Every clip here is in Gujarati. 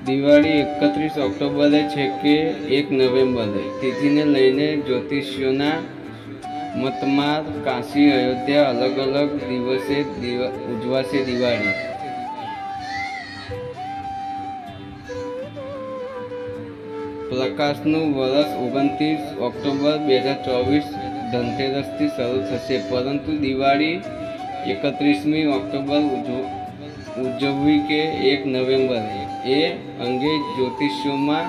દિવાળી 31 ઓક્ટોબરે છે કે 1 નવેમ્બરે, તિથિને લઈને જ્યોતિષીઓના મતમાં કાશી અયોધ્યા અલગ અલગ દિવસે ઉજવાશે દિવાળી। પ્રકાશનું વરસ 29 ઓક્ટોબર 2024 ધનતેરસથી શરૂ થશે, પરંતુ દિવાળી 31મી ઓક્ટોબર ઉજવવી કે 1 નવેમ્બરે એ અંગે જ્યોતિષીઓમાં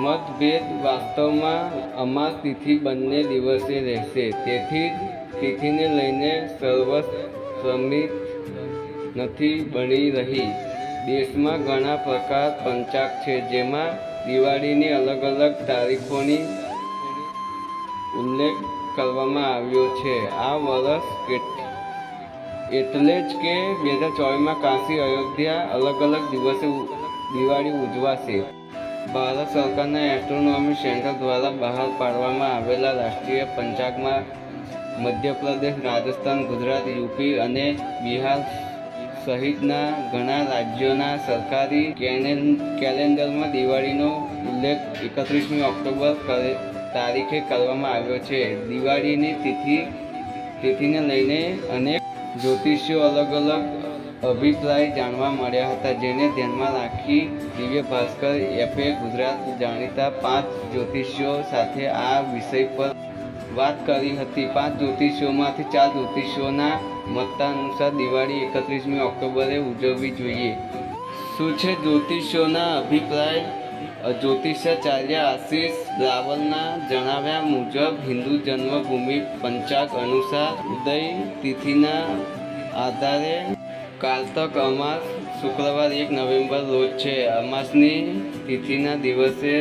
મતભેદ। વાસ્તવમાં અમાસ તિથિ બંને દિવસે રહેશે, તેથી જ તિથિને લઈને સર્વસંમતિ નથી બની રહી। દેશમાં ઘણા પ્રકાર પંચાંગ છે, જેમાં દિવાળીની અલગ અલગ તારીખોનો ઉલ્લેખ કરવામાં આવ્યો છે। આ વર્ષ એટલે જ કે 2024માં કાશી અયોધ્યા અલગ અલગ દિવસે દિવાળી ઉજવાશે। ભારત સરકારના એસ્ટ્રોનોમી સેન્ટર દ્વારા બહાર પાડવામાં આવેલા રાષ્ટ્રીય પંચાંગમાં મધ્યપ્રદેશ, રાજસ્થાન, ગુજરાત, યુપી અને બિહાર સહિતના ઘણા રાજ્યોના સરકારી કેલેન્ડરમાં દિવાળીનો ઉલ્લેખ 31મી ઓક્ટોબર તારીખે કરવામાં આવ્યો છે। દિવાળીની તિથિને લઈને અનેક જ્યોતિષીઓ અલગ અલગ અભિપ્રાય જાણવા મળ્યા હતા, જેને ધ્યાનમાં રાખી દિવ્ય ભાસ્કર એપે ગુજરાતના જાણીતા 5 જ્યોતિષીઓ સાથે આ વિષય પર વાત કરી હતી। 5 જ્યોતિષીઓમાંથી 4 જ્યોતિષીઓના મતાનુસાર દિવાળી 31મી ઓક્ટોબરે ઉજવવી જોઈએ। શું છે જ્યોતિષીઓના અભિપ્રાય? જ્યોતિષાચાર્ય આશીષ રાવલના જણાવ્યા મુજબ હિન્દુ જન્મભૂમિ પંચાંગ અનુસાર ઉદય તિથિના આધારે કારતક અમાસ શુક્રવાર 1 નવેમ્બર રોજ છે। અમાસની તિથિના દિવસે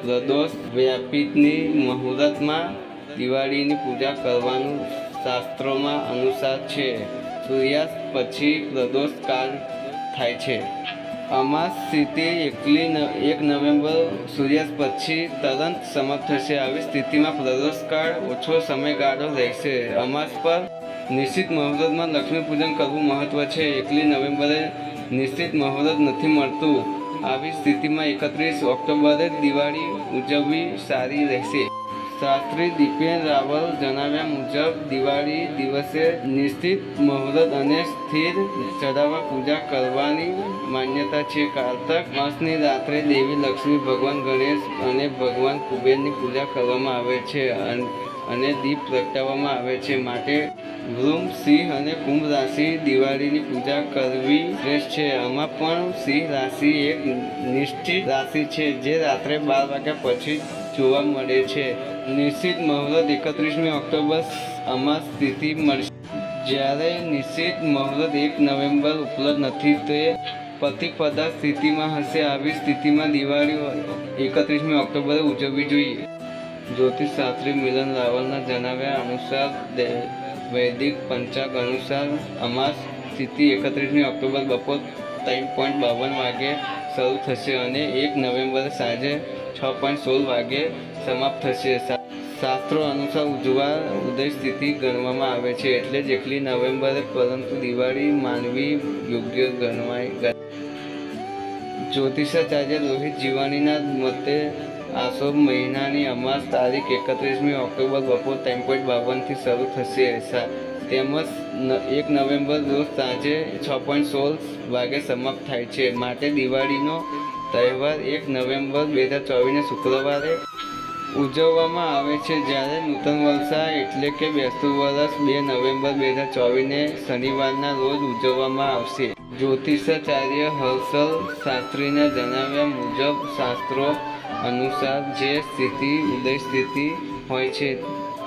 પ્રદોષ વ્યાપિની મુહૂર્તમાં દિવાળીની પૂજા કરવાનું શાસ્ત્રોમાં અનુસાર છે। સૂર્યાસ્ત પછી પ્રદોષ કાળ થાય છે। અમાસ તિથિ 1 નવેમ્બર સૂર્યાસ્ત પછી તરત સમાપ્ત થશે। આવી સ્થિતિમાં પ્રદોષ કાળ ઓછો સમયગાળો રહેશે। અમાસ પર નિશ્ચિત મુહૂર્તમાં લક્ષ્મી પૂજન કરવું મહત્વ છે। 1 નવેમ્બરે નિશ્ચિત મુહૂર્ત નથી મળતું। આવી સ્થિતિમાં 31 ઓક્ટોબરે દિવાળી ઉજવવી સારી રહેશે। શાસ્ત્રી દીપેન રાવલ જણાવ્યા મુજબ દિવાળી દિવસે નિશ્ચિત મુહૂર્ત અને સ્થિર ચડાવવા પૂજા કરવાની માન્યતા છે। કારતક માસની રાત્રે દેવી લક્ષ્મી, ભગવાન ગણેશ અને ભગવાન કુબેરની પૂજા કરવામાં આવે છે અને દીપ પ્રગટાવવામાં આવે છે। માટે વૃષભ, સિંહ અને કુંભ રાશિ દિવાળીની પૂજા કરવી શ્રેષ્ઠ છે। આમાં પણ સિંહ રાશિ એક નિશ્ચિત રાશિ છે, જે રાત્રે 12 વાગ્યા પછી જોવા મળે છે। નિશ્ચિત મુહૂર્ત 31મી ઓક્ટોબર અમાસ તિથિ મળશે, જ્યારે નિશ્ચિત મુહૂર્ત 1 નવેમ્બર ઉપલબ્ધ નથી, તે પ્રતિપદા સ્થિતિમાં હશે। આવી સ્થિતિમાં દિવાળી 31મી ઓક્ટોબરે ઉજવવી જોઈએ। જ્યોતિષશાસ્ત્રી મિલન રાવલના જણાવ્યા અનુસાર વૈદિક પંચાંગ અનુસાર અમાસ તિથિ 31મી ઓક્ટોબર બપોર 3:52 વાગ્યે શરૂ થશે અને 1 નવેમ્બરે સાંજે 6:16 વાગ્યે સમાપ્ત થશે। શાસ્ત્રો અનુસાર ઉદય તિથિ ગણવામાં આવે છે, એટલે જ 1 નવેમ્બરે, પરંતુ દિવાળી માનવી યોગ્ય ગણાય। જ્યોતિષાચાર્ય રોહિત જીવાણીના મતે આસો મહિનાની અમાસ તારીખ 31મી ઓક્ટોબર બપોર 3:52થી શરૂ થશે, તેમજ 1 નવેમ્બર રોજ સાંજે 6:16 વાગ્યે સમાપ્ત થાય છે। માટે દિવાળીનો તહેવાર 1 નવેમ્બર 2024ને શુક્રવારે ઉજવવામાં આવે છે, જ્યારે નૂતન વર્ષા એટલે કે બેસતું વર્ષ 2 નવેમ્બર 2024ને શનિવારના રોજ ઉજવવામાં આવશે। જ્યોતિષાચાર્ય હર્ષલ શાસ્ત્રીના જણાવ્યા મુજબ શાસ્ત્રો અનુસાર જે સ્થિતિ ઉદય સ્થિતિ હોય છે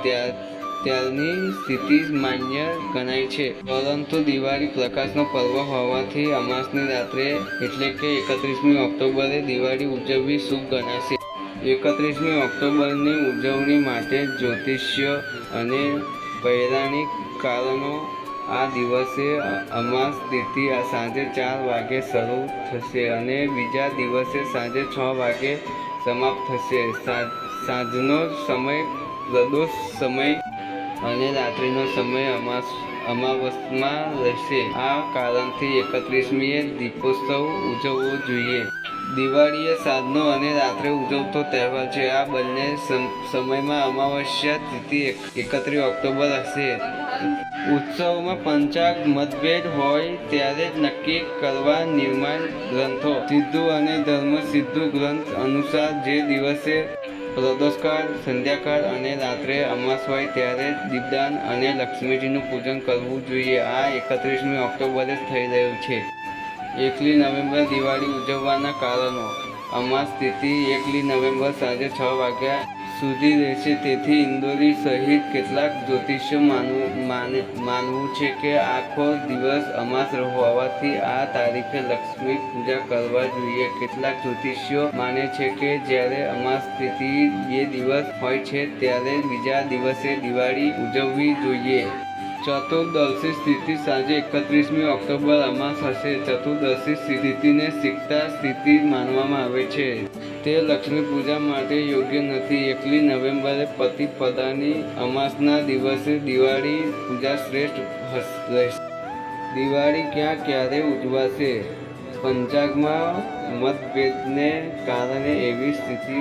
ત્યારની સ્થિતિ માન્ય ગણાય છે, પરંતુ દિવાળી પ્રકાશનો પર્વ હોવાથી અમાસની રાત્રે એટલે કે 31મી ઓક્ટોબરે દિવાળી ઉજવવી શુભ ગણાશે। 31મી ઓક્ટોબરની ઉજવણી માટે જ્યોતિષીય અને પૌરાણિક કારણો આ દિવસે અમાસ તિથિ સાંજે 4 વાગ્યે શરૂ થશે અને બીજા દિવસે સાંજે 6 વાગ્યે સમાપ્ત થશે। સાંજનો સમય પ્રદોષ સમય અને રાત્રિનો સમય અમાવસમાં રહેશે. આ કારણથી 31મીએ દીપોત્સવ ઉજવવો જોઈએ. દિવાળી એ સાંજનો અને રાત્રે ઉજવતો તહેવાર છે. આ બંને સમયમાં અમાવસ્યા તિથિ 31 ઓક્ટોબર હશે. ઉત્સવમાં પંચાંગ મતભેદ હોય ત્યારે નક્કી કરવા નિર્માણ ગ્રંથો સિદ્ધુ અને ધર્મ સિદ્ધુ ગ્રંથ અનુસાર જે દિવસે પ્રદોષકાળ, સંધ્યાકાળ અને રાત્રે અમાસ હોય ત્યારે દીપદાન અને લક્ષ્મીજીનું પૂજન કરવું જોઈએ. આ 31મી ઓક્ટોબરે જ થઈ રહ્યું છે. 1લી નવેમ્બર દિવાળી ઉજવવાના કારણો. અમાસ તિથિ 1લી નવેમ્બર સાંજે 6 વાગ્યા સુધી રહેશે. તેથી ઇન્દોરી સહિત કેટલાક જ્યોતિષીઓ માનવું છે કે આખો દિવસ અમાસ હોવાથી આ તારીખે લક્ષ્મી પૂજા કરવા જોઈએ. કેટલાક જ્યોતિષીઓ માને છે કે જ્યારે અમાસ તિથિ 2 દિવસ હોય છે ત્યારે બીજા દિવસે દિવાળી ઉજવવી જોઈએ. ચતુર્દશી તિથિ સાંજે 31મી ઓક્ટોબર અમાસ હશે. ચતુર્દશી તિથિને શીખતા તિથિ માનવામાં આવે છે. તે લક્ષ્મી પૂજા માટે યોગ્ય નથી. 1લી નવેમ્બરે પ્રતિપદાની અમાસના દિવસે દિવાળી પૂજા શ્રેષ્ઠ રહેશે. દિવાળી ક્યારે ઉજવાશે? પંચાંગમાં મતભેદને કારણે એવી સ્થિતિ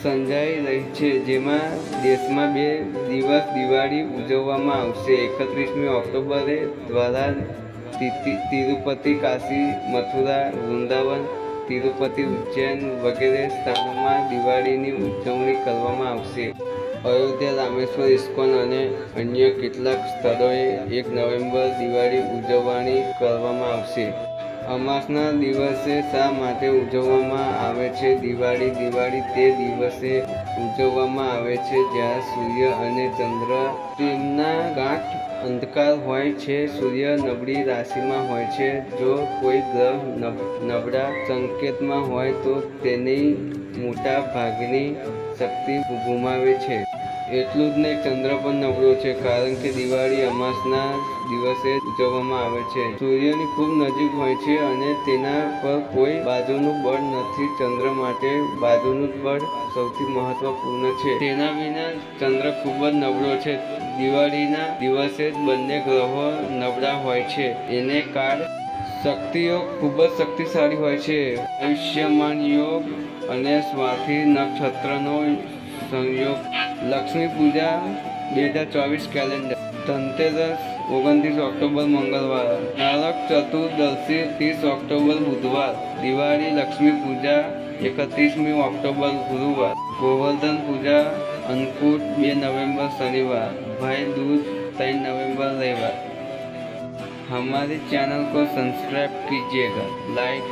સર્જાઈ રહી છે જેમાં દેશમાં 2 દિવસ દિવાળી ઉજવવામાં આવશે. 31મી ઓક્ટોબરે દ્વારા તિરુપતિ, કાશી, મથુરા, વૃંદાવન, તિરુપતિ, ઉજ્જૈન વગેરે સ્થાનોમાં દિવાળીની ઉજવણી કરવામાં આવશે. અયોધ્યા, રામેશ્વર, ઇસ્કોન અને અન્ય કેટલાક સ્થળોએ 1 નવેમ્બર દિવાળી ઉજવણી કરવામાં આવશે. અમાસના દિવસે શા માટે ઉજવવામાં આવે છે દિવાળી તે દિવસે ઉજવવામાં આવે છે જ્યારે સૂર્ય અને ચંદ્ર તેમના ગાઢ અંધકાર હોય છે. સૂર્ય નબળી રાશિમાં હોય છે. જો કોઈ ગ્રહ નબળા સંકેતમાં હોય તો તેની મોટા ભાગની શક્તિ ગુમાવે છે. એટલું જ નહીં, ચંદ્ર પણ નબળો છે કારણ કે દિવાળી અમાસના દિવસે ઉજવવામાં આવે છે. સૂર્યની ખૂબ નજીક હોય છે અને તેના પર કોઈ બાજુનું બળ નથી. ચંદ્ર માટે બાજુનું બળ સૌથી મહત્વપૂર્ણ છે. તેના વિના ચંદ્ર ખૂબ જ નબળો છે. દિવાળીના દિવસે જ બંને ગ્રહો નબળા હોય છે. એને કાળ શક્તિઓ ખૂબ જ શક્તિશાળી હોય છે. આયુષ્યમાન યોગ અને સ્વાતિ નક્ષત્રનો સંયોગ. લક્ષ્મી પૂજા 2024 કેલેન્ડર. ધનતેરસ 29 ઓક્ટોબર મંગળવાર. નરક ચતુર્દશી 30 ઓક્ટોબર બુધવાર. દિવાળી લક્ષ્મી પૂજા 31મી ઓક્ટોબર ગુરુવાર. ગોવર્ધન પૂજા अन्नकूट 2 नवंबर शनिवार। भाई दूज 3 नवंबर रविवार। हमारे चैनल को सब्सक्राइब कीजिएगा, लाइक